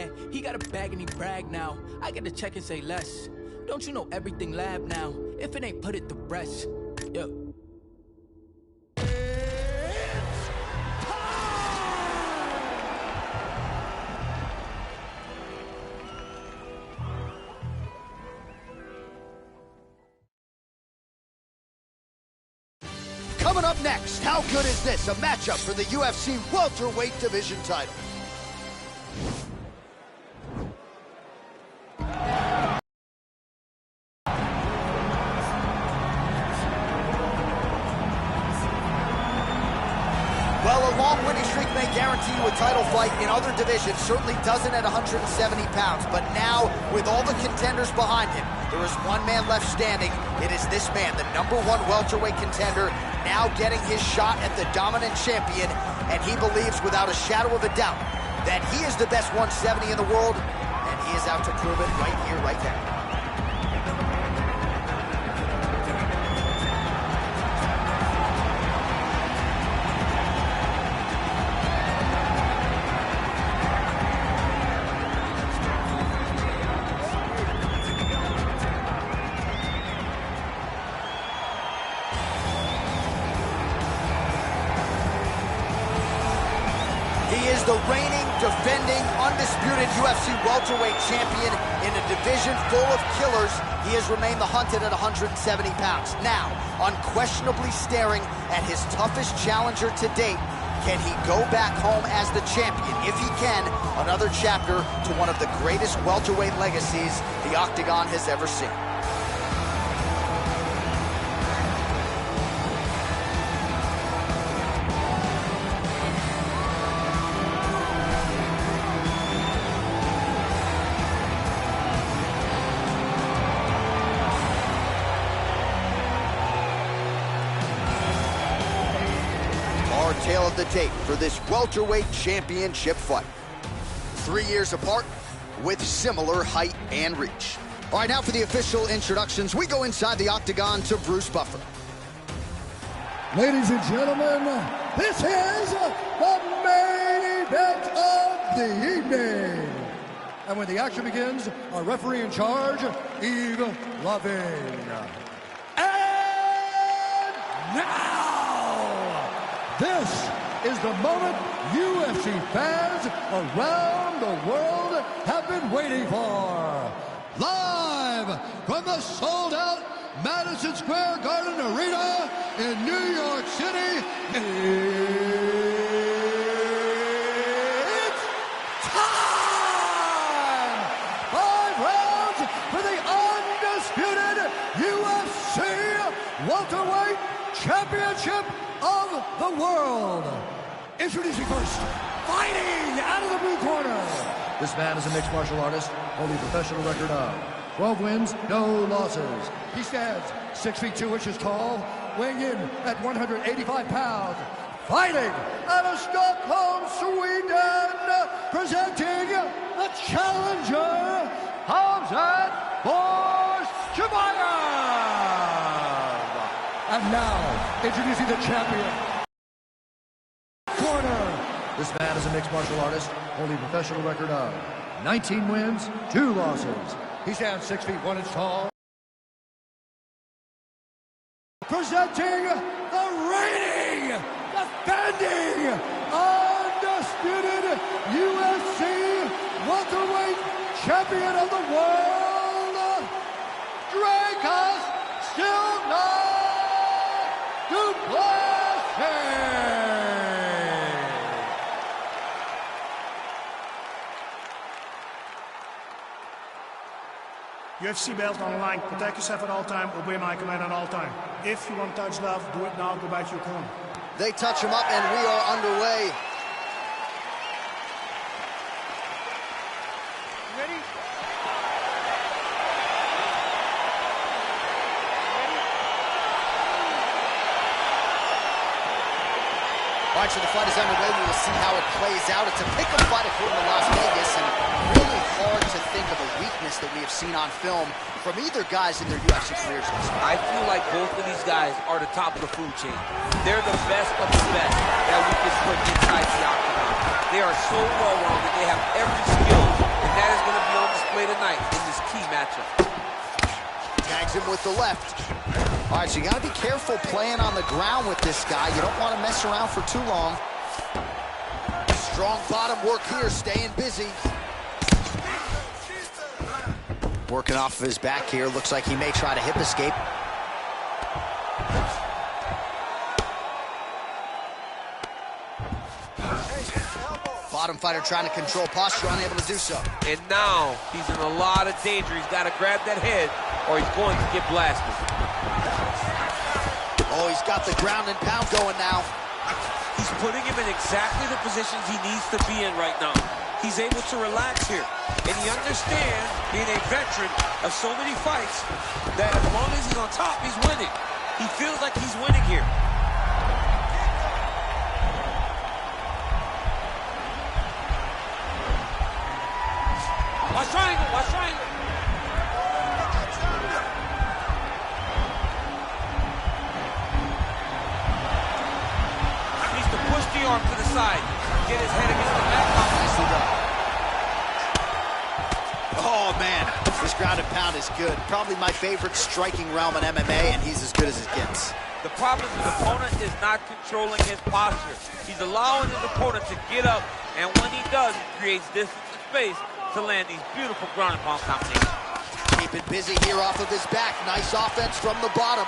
Yeah, he got a bag and he brag now. I get to check and say less. Don't you know everything lab now? If it ain't, put it to rest. Yeah. Coming up next, how good is this? A matchup for the UFC welterweight division title. Well, a long winning streak may guarantee you a title fight in other divisions. Certainly doesn't at 170 pounds. But now, with all the contenders behind him, there is one man left standing. It is this man, the #1 welterweight contender, now getting his shot at the dominant champion. And he believes without a shadow of a doubt that he is the best 170 in the world. And he is out to prove it right here, right now. He is the reigning, defending, undisputed UFC welterweight champion in a division full of killers. He has remained the hunted at 170 pounds. Now, unquestionably staring at his toughest challenger to date. Can he go back home as the champion? If he can, another chapter to one of the greatest welterweight legacies the Octagon has ever seen. Tale of the tape for this welterweight championship fight. 3 years apart with similar height and reach. All right, now for the official introductions. We go inside the Octagon to Bruce Buffer. Ladies and gentlemen, this is the main event of the evening. And when the action begins, our referee in charge, Yves Lavigne. And now, this is the moment UFC fans around the world have been waiting for. Live from the sold-out Madison Square Garden Arena in New York City, it's time! 5 rounds for the undisputed UFC welterweight championship of the world. Introducing first, fighting out of the blue corner. This man is a mixed martial artist, holding a professional record of 12 wins, no losses. He stands 6 feet 2 inches tall, weighing in at 185 pounds. Fighting out of Stockholm, Sweden, presenting the challenger, Khamzat Chimaev. And now, introducing the champion. Corner. This man is a mixed martial artist, holding a professional record of 19 wins, 2 losses. He stands 6 feet 1 inch tall. Presenting the reigning, defending, undisputed UFC welterweight champion of the world, Dricus, still not to Plessis. UFC belt on the line. Protect yourself at all time. Obey my command at all time. If you want to touch love, do it now. Go back to your corner. They touch him up, and we are underway. Ready? All right, so the fight is underway. We will see how it plays out. It's a pick-up fight according to Las Vegas, and really hard to think of a weakness that we have seen on film from either guys in their UFC careers. I feel like both of these guys are the top of the food chain. They're the best of the best that we can put inside the octagon. They are so well-rounded. They have every skill matchup. Tags him with the left. All right, so you got to be careful playing on the ground with this guy. You don't want to mess around for too long. Strong bottom work here, staying busy. Working off of his back here. Looks like he may try to hip escape. Bottom fighter trying to control posture, unable to do so. And now he's in a lot of danger. He's got to grab that head or he's going to get blasted. Oh, he's got the ground and pound going now. He's putting him in exactly the positions he needs to be in right now. He's able to relax here. And he understands, being a veteran of so many fights, that as long as he's on top, he's winning. He feels like he's winning here. Watch triangle, watch triangle. He needs to push the arm to the side. Get his head against the back. Nicely done. Oh, man. This ground and pound is good. Probably my favorite striking realm in MMA, and he's as good as it gets. The problem is his opponent is not controlling his posture. He's allowing his opponent to get up, and when he does, he creates distance and space to land these beautiful ground and pound combinations. Keeping busy here off of his back. Nice offense from the bottom.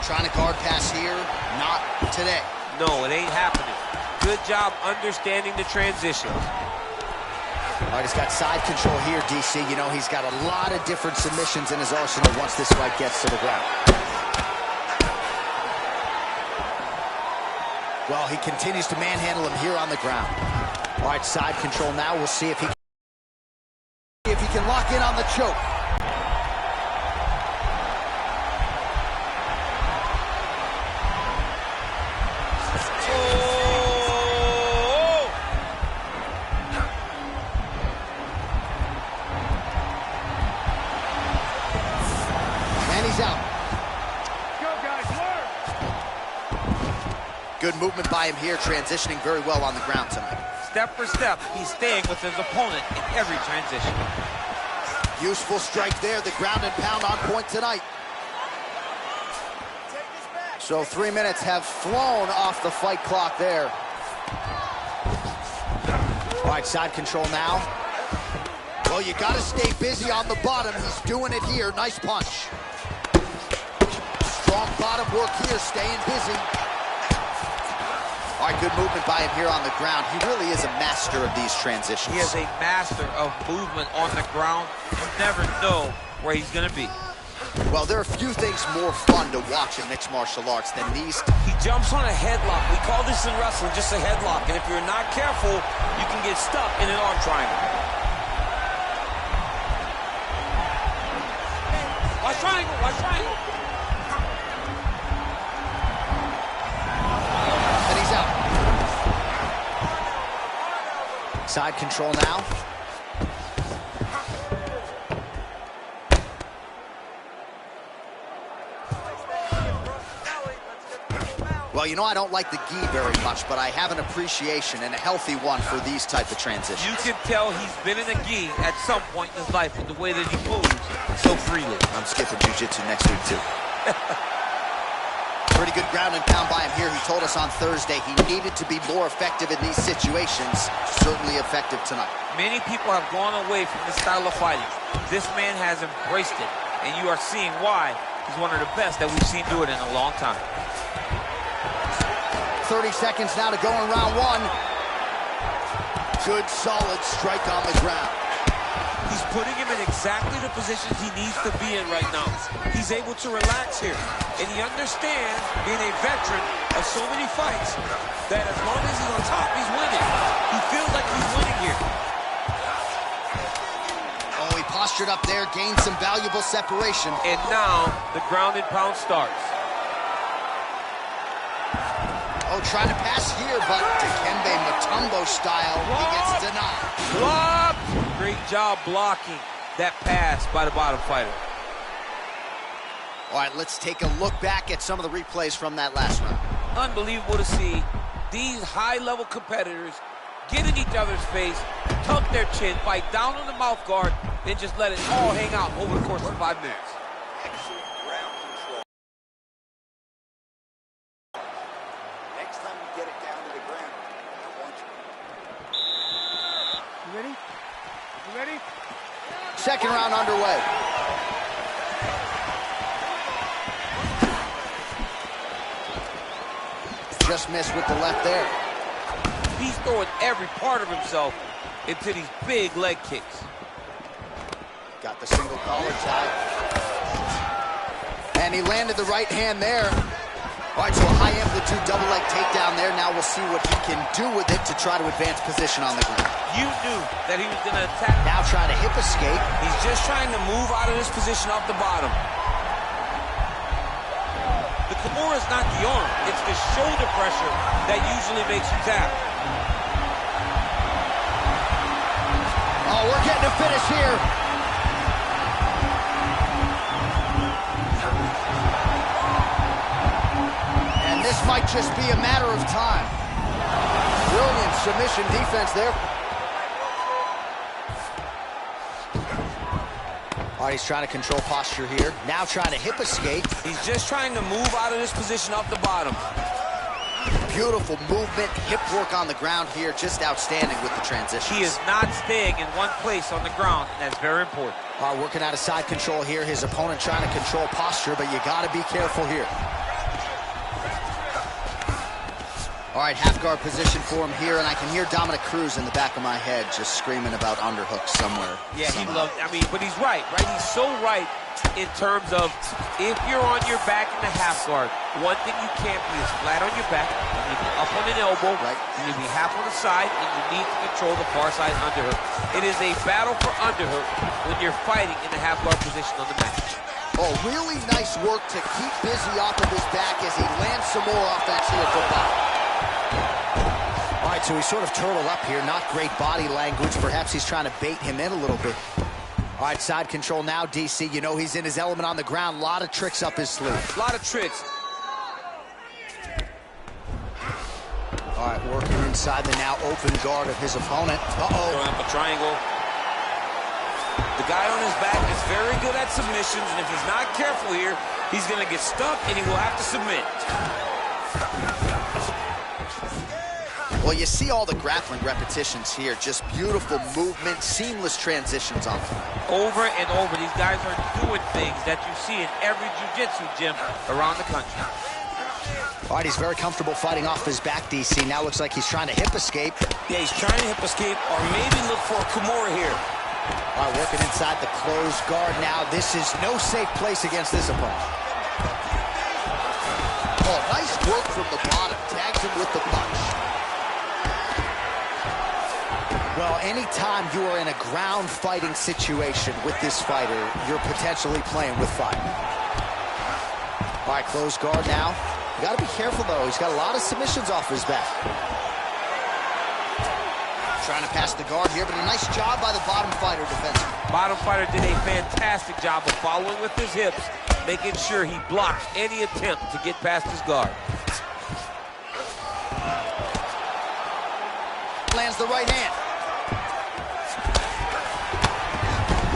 Trying to guard pass here. Not today. No, it ain't happening. Good job understanding the transitions. All right, he's got side control here, DC. You know, he's got a lot of different submissions in his arsenal once this fight gets to the ground. Well, he continues to manhandle him here on the ground. All right, side control now. We'll see if he can lock in on the choke. And he's out. Go, guys, work! Good movement by him here, transitioning very well on the ground tonight. Step for step, he's staying with his opponent in every transition. Useful strike there, the ground and pound on point tonight. So 3 minutes have flown off the fight clock there. All right, side control now. Well, you gotta stay busy on the bottom. He's doing it here, nice punch. Strong bottom work here, staying busy. All right, good movement by him here on the ground. He really is a master of these transitions. He is a master of movement on the ground. You never know where he's going to be. Well, there are few things more fun to watch in mixed martial arts than these. He jumps on a headlock. We call this in wrestling just a headlock. And if you're not careful, you can get stuck in an arm triangle. Watch triangle, watch triangle. Side control now. Well, you know, I don't like the gi very much, but I have an appreciation and a healthy one for these type of transitions. You can tell he's been in a gi at some point in his life with the way that he moves so freely. I'm skipping jiu-jitsu next week, too. Pretty good ground and pound by him here. He told us on Thursday he needed to be more effective in these situations. Certainly effective tonight. Many people have gone away from this style of fighting. This man has embraced it, and you are seeing why he's one of the best that we've seen do it in a long time. 30 seconds now to go in round one. Good, solid strike on the ground. He's putting him in exactly the positions he needs to be in right now. He's able to relax here. And he understands, being a veteran of so many fights, that as long as he's on top, he's winning. He feels like he's winning here. Oh, he postured up there, gained some valuable separation. And now, the ground and pound starts. Oh, trying to pass here, but Dikembe Mutombo style, he gets denied. Blocked! Great job blocking that pass by the bottom fighter. All right, let's take a look back at some of the replays from that last round. Unbelievable to see these high-level competitors get in each other's face, tuck their chin, bite down on the mouth guard, then just let it all hang out over the course of 5 minutes. Excellent ground control. Next time you get it down to the ground, I want you. You ready? You ready? Second round underway. Just missed with the left there. He's throwing every part of himself into these big leg kicks. Got the single collar tie. And he landed the right hand there. All right, so a high amplitude double leg takedown there. Now we'll see what he can do with it to try to advance position on the ground. You knew that he was going to attack. Now trying to hip escape. He's just trying to move out of this position off the bottom. The Kimura is not the arm. It's the shoulder pressure that usually makes you tap. Oh, we're getting a finish here. And this might just be a matter of time. Brilliant submission defense there. All right, he's trying to control posture here. Now trying to hip escape. He's just trying to move out of this position off the bottom. Beautiful movement, hip work on the ground here. Just outstanding with the transition. He is not staying in one place on the ground, and that's very important. All right, working out of side control here. His opponent trying to control posture, but you got to be careful here. All right, half guard position for him here, and I can hear Dominic Cruz in the back of my head just screaming about underhooks somewhere. Yeah, he loved, I mean, but he's right? He's so right in terms of if you're on your back in the half guard, one thing you can't be is flat on your back, you need to be up on an elbow, right. You need to be half on the side, and you need to control the far side underhook. It is a battle for underhook when you're fighting in the half guard position on the mat. Oh, really nice work to keep busy off of his back as he lands some more offense here from bottom. All right, so he's sort of turtled up here. Not great body language. Perhaps he's trying to bait him in a little bit. All right, side control now, DC. You know he's in his element on the ground. A lot of tricks up his sleeve. A lot of tricks. All right, working inside the now open guard of his opponent. Uh-oh. Throwing up a triangle. The guy on his back is very good at submissions, and if he's not careful here, he's going to get stuck, and he will have to submit. Well, you see all the grappling repetitions here. Just beautiful movement, seamless transitions on them. Over and over, these guys are doing things that you see in every jiu-jitsu gym around the country. All right, he's very comfortable fighting off his back, DC. Now looks like he's trying to hip escape. Yeah, he's trying to hip escape or maybe look for a Kimura here. All right, working inside the closed guard now. This is no safe place against this opponent. Oh, nice work from the bottom. Tags him with the punch. Well, anytime you are in a ground fighting situation with this fighter, you're potentially playing with fire. All right, closed guard now. You got to be careful, though. He's got a lot of submissions off his back. Trying to pass the guard here, but a nice job by the bottom fighter defensively. Bottom fighter did a fantastic job of following with his hips, making sure he blocked any attempt to get past his guard. Lands the right hand.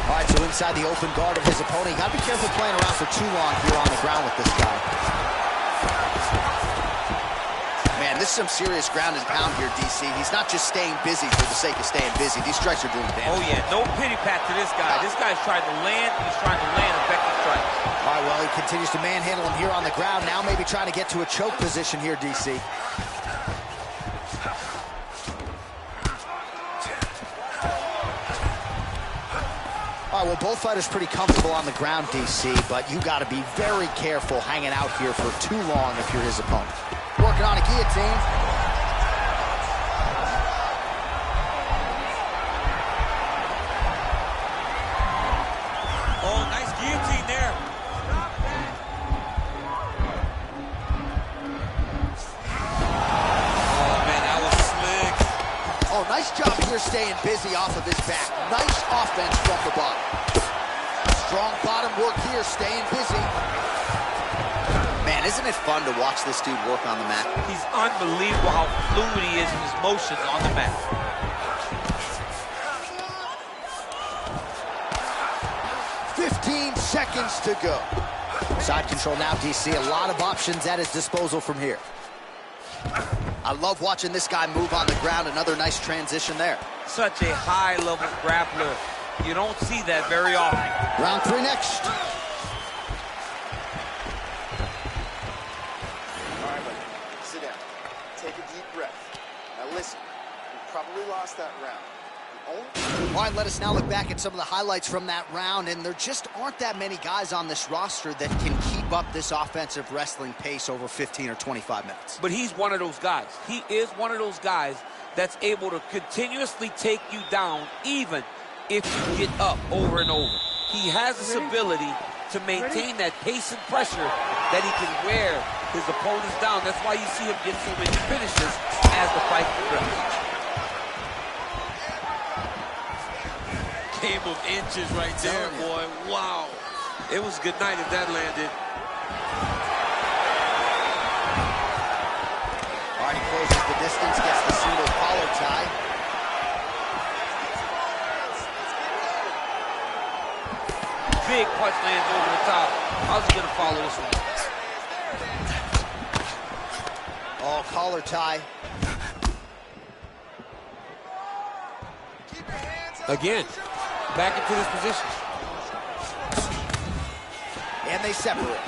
All right, so inside the open guard of his opponent. You got to be careful playing around for too long here on the ground with this guy. Man, this is some serious ground and pound here, DC. He's not just staying busy for the sake of staying busy. These strikes are doing damage. Oh, yeah, no pity pat to this guy. This guy's trying to land, he's trying to land effective strikes. All right, well, he continues to manhandle him here on the ground. Now maybe trying to get to a choke position here, DC. All right, well, both fighters pretty comfortable on the ground, DC, but you got to be very careful hanging out here for too long if you're his opponent. Working on a guillotine. Oh, nice guillotine there. Oh, man, that was slick. Oh, nice job here staying busy off of his back. Nice offense from the bottom. Strong bottom work here, staying busy. Man, isn't it fun to watch this dude work on the mat? He's unbelievable how fluid he is in his motions on the mat. 15 seconds to go. Side control now, DC. A lot of options at his disposal from here. I love watching this guy move on the ground. Another nice transition there. Such a high-level grappler. You don't see that very often. Round 3 next. All right, buddy. Sit down. Take a deep breath. Now listen, you probably lost that round. All right, let us now look back at some of the highlights from that round, and there just aren't that many guys on this roster that can keep up this offensive wrestling pace over 15 or 25 minutes. But he's one of those guys. He is one of those guys that's able to continuously take you down even if you get up over and over. He has this ability to maintain that pace and pressure that he can wear his opponents down. That's why you see him get so many finishes as the fight progresses. Game of inches right there, boy. Wow. It was good night if that landed. All right, he closes the distance, gets the single collar tie. Big punch lands over the top. How's he gonna follow this one? Oh, collar tie. Again, back into this position. And they separate.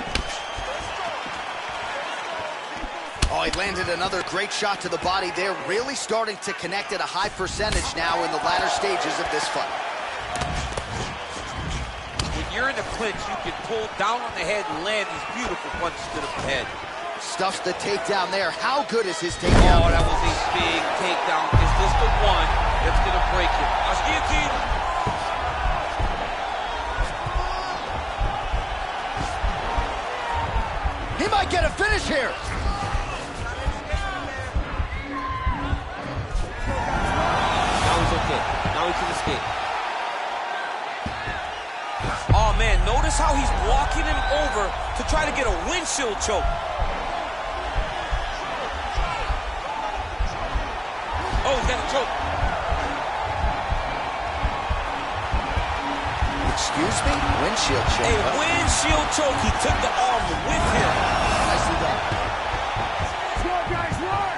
Oh, he landed another great shot to the body there. Really starting to connect at a high percentage now in the latter stages of this fight. When you're in a clinch, you can pull down on the head and land these beautiful punches to the head. Stuffs the takedown there. How good is his takedown? Oh, that was a big takedown. Is this the one that's going to break him? Guillotine. He might get a finish here. Now he's okay. Now he can escape. Oh, man, notice how he's walking him over to try to get a windshield choke. Oh, he's got a choke. Excuse me? Windshield choke. A windshield choke. He took the arm with him. Nicely done. Let's go, guys, run!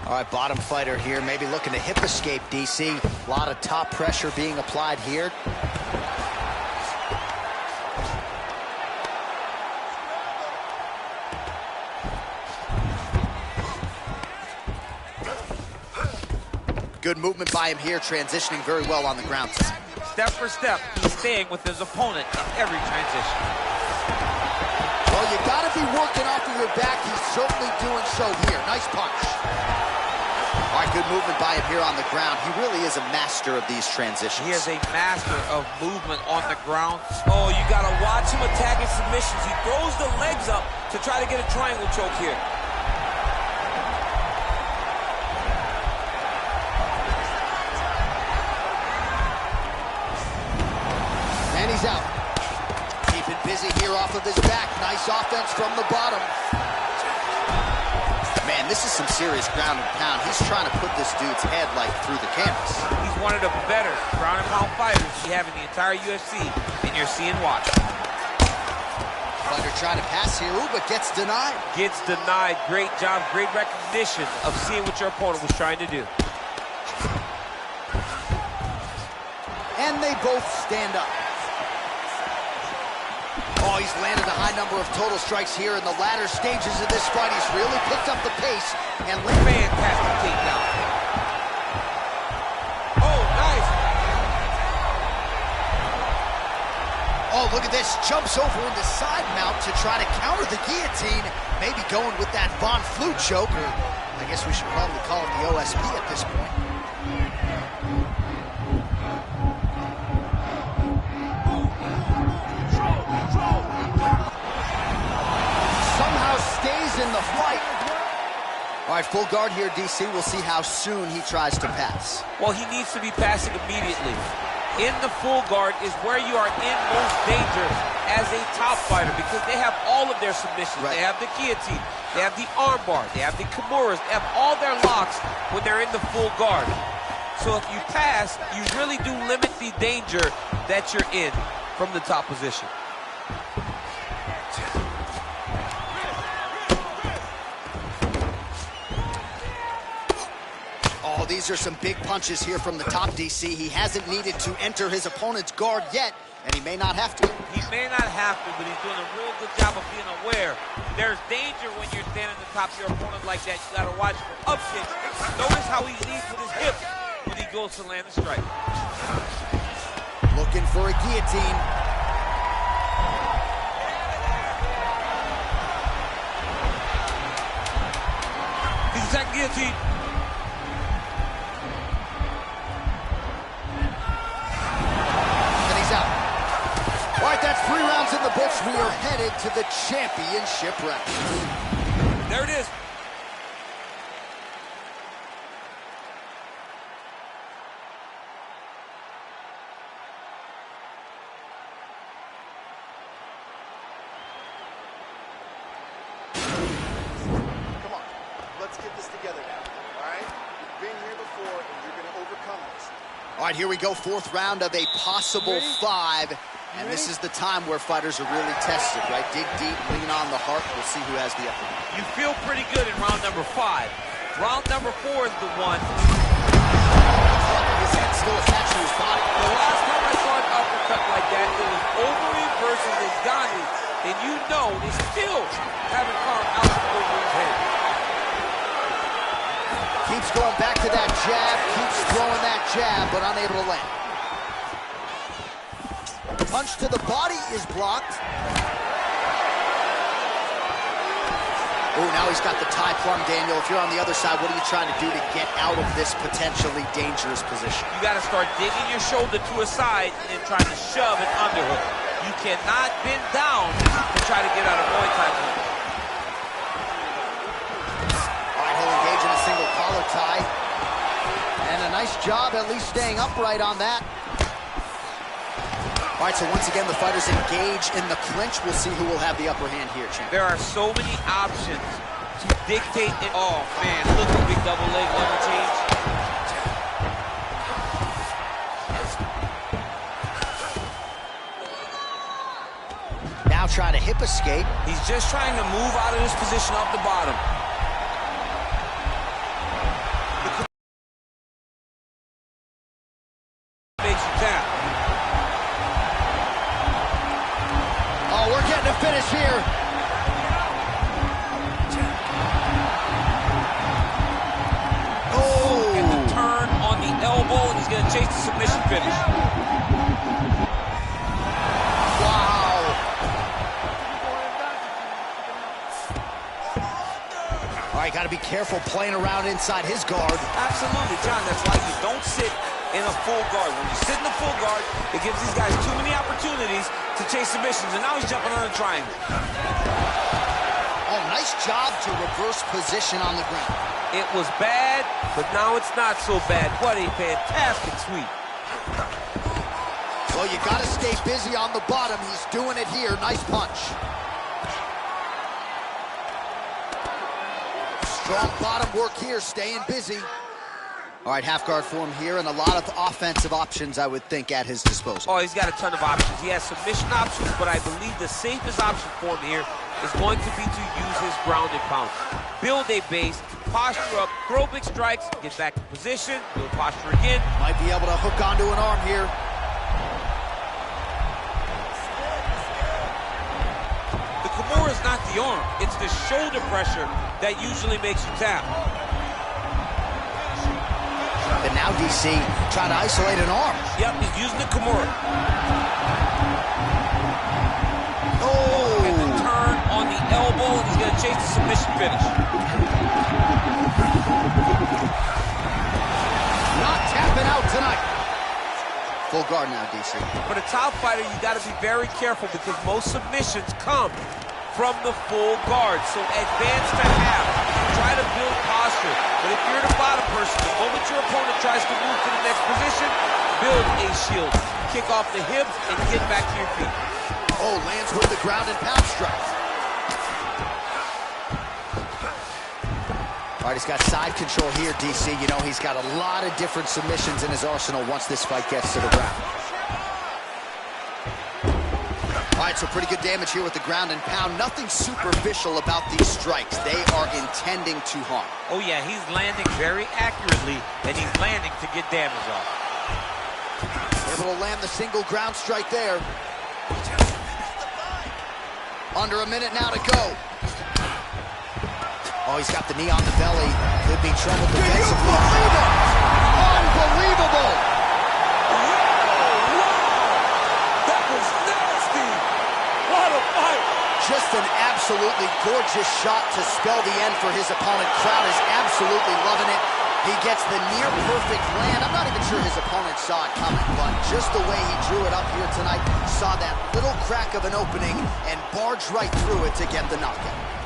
All right, bottom fighter here, maybe looking to hip escape, DC. A lot of top pressure being applied here. Good movement by him here, transitioning very well on the ground. Step for step, he's staying with his opponent in every transition. Well, you gotta be working off of your back. He's certainly doing so here. Nice punch. All right, good movement by him here on the ground. He really is a master of these transitions. He is a master of movement on the ground. Oh, you gotta watch him attacking submissions. He throws the legs up to try to get a triangle choke here. And he's out. Keeping busy here off of his back. Nice offense from the bottom. Man, this is some serious ground and pound. He's trying to put this dude's head like through the canvas. He's one of the better ground and pound fighters we have in the entire UFC, and you're seeing why. Fighter trying to pass here, ooh, but gets denied. Gets denied. Great job, great recognition of seeing what your opponent was trying to do. And they both stand up. Oh, he's landed a high number of total strikes here in the latter stages of this fight. He's really picked up the pace and fantastic takedown. Oh, nice. Oh, look at this. Jumps over into side mount to try to counter the guillotine. Maybe going with that Von Flue choke, or I guess we should probably call it the OSP at this point. In the fight. All right, full guard here, DC. We'll see how soon he tries to pass. Well, he needs to be passing immediately. In the full guard is where you are in most danger as a top fighter because they have all of their submissions. Right. They have the guillotine, they have the armbar, they have the kimuras, they have all their locks when they're in the full guard. So if you pass, you really do limit the danger that you're in from the top position. Oh, these are some big punches here from the top, DC. He hasn't needed to enter his opponent's guard yet, and he may not have to. He may not have to, but he's doing a real good job of being aware. There's danger when you're standing at the top of your opponent like that. You gotta watch for up kicks. Notice how he leads with his hips when he goes to land the strike. Looking for a guillotine. He's that guillotine. All right, that's 3 rounds in the books. We are headed to the championship round. There it is. Come on, let's get this together now, all right? You've been here before, and you're going to overcome this. All right, here we go. 4th round of a possible 5. And this is the time where fighters are really tested, right? Dig deep, lean on the heart. We'll see who has the upper hand. You feel pretty good in round number 5. Round number 4 is the one. His head's still attached to his body. The last time I saw an uppercut like that, it was Overeem versus Ngannou. And you know they still haven't carved out Overeem's head. Keeps going back to that jab, keeps throwing that jab, but unable to land. Punch to the body is blocked. Oh, now he's got the tie plum, Daniel. If you're on the other side, what are you trying to do to get out of this potentially dangerous position? You got to start digging your shoulder to a side and then trying to shove an underhook. You cannot bend down to try to get out of Muay Thai punch. All right, he'll engage in a single collar tie. And a nice job at least staying upright on that. All right, so once again, the fighters engage in the clinch. We'll see who will have the upper hand here, champ. There are so many options to dictate it. Oh, man, look at the big double leg level change. Now trying to hip escape. He's just trying to move out of this position off the bottom. Makes you tap. Oh, we're getting a finish here. Oh! Get the turn on the elbow, and he's going to chase the submission finish. Wow! All right, got to be careful playing around inside his guard. Absolutely, John. That's why you don't sit in a full guard. When you sit in a full guard, it gives these guys too many opportunities to chase submissions, and now he's jumping on a triangle. Oh, nice job to reverse position on the ground. It was bad, but now it's not so bad. What a fantastic sweep. Well, you got to stay busy on the bottom. He's doing it here. Nice punch. Strong bottom work here, staying busy. All right, half guard form here, and a lot of offensive options, I would think, at his disposal. Oh, he's got a ton of options. He has submission options, but I believe the safest option for him here is going to be to use his ground and pound. Build a base, posture up, throw big strikes, get back in position, build posture again. Might be able to hook onto an arm here. The Kimura is not the arm. It's the shoulder pressure that usually makes you tap. And now DC trying to isolate an arm. Yep, he's using the Kimura. Oh! And the turn on the elbow, and he's going to chase the submission finish. Not tapping out tonight. Full guard now, DC. For the top fighter, you got to be very careful because most submissions come from the full guard. So advance to half. Try to build posture. But if you're the bottom person, the moment your opponent tries to move to the next position, build a shield. Kick off the hips and get back to your feet. Oh, lands with the ground and pound strike. All right, he's got side control here, DC. You know, he's got a lot of different submissions in his arsenal once this fight gets to the ground. All right, so pretty good damage here with the ground and pound. Nothing superficial about these strikes. They are intending to harm. Oh, yeah, he's landing very accurately, and he's landing to get damage off. Able to land the single ground strike there. Under a minute now to go. Oh, he's got the knee on the belly. Could be trouble defensively. Can you believe it? Unbelievable! Wow! That was nasty! What a fight! Just an absolutely gorgeous shot to spell the end for his opponent. Crowd is absolutely loving it. He gets the near-perfect land. I'm not even sure his opponent saw it coming, but just the way he drew it up here tonight, saw that little crack of an opening and barged right through it to get the knockout.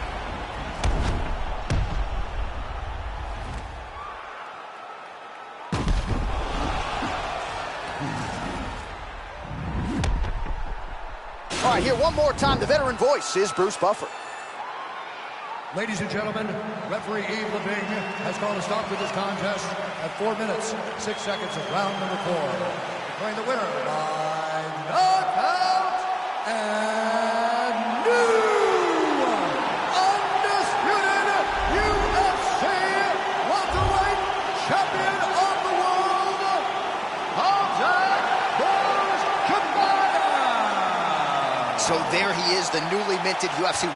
All right, here one more time, the veteran voice is Bruce Buffer. Ladies and gentlemen, referee Yves Leving has called a stop to this contest at 4 minutes, 6 seconds of round number 4. Declaring the winner by knockout and new undisputed UFC welterweight champion of the world, Khamzat Chimaev. So there he is, the newly minted UFC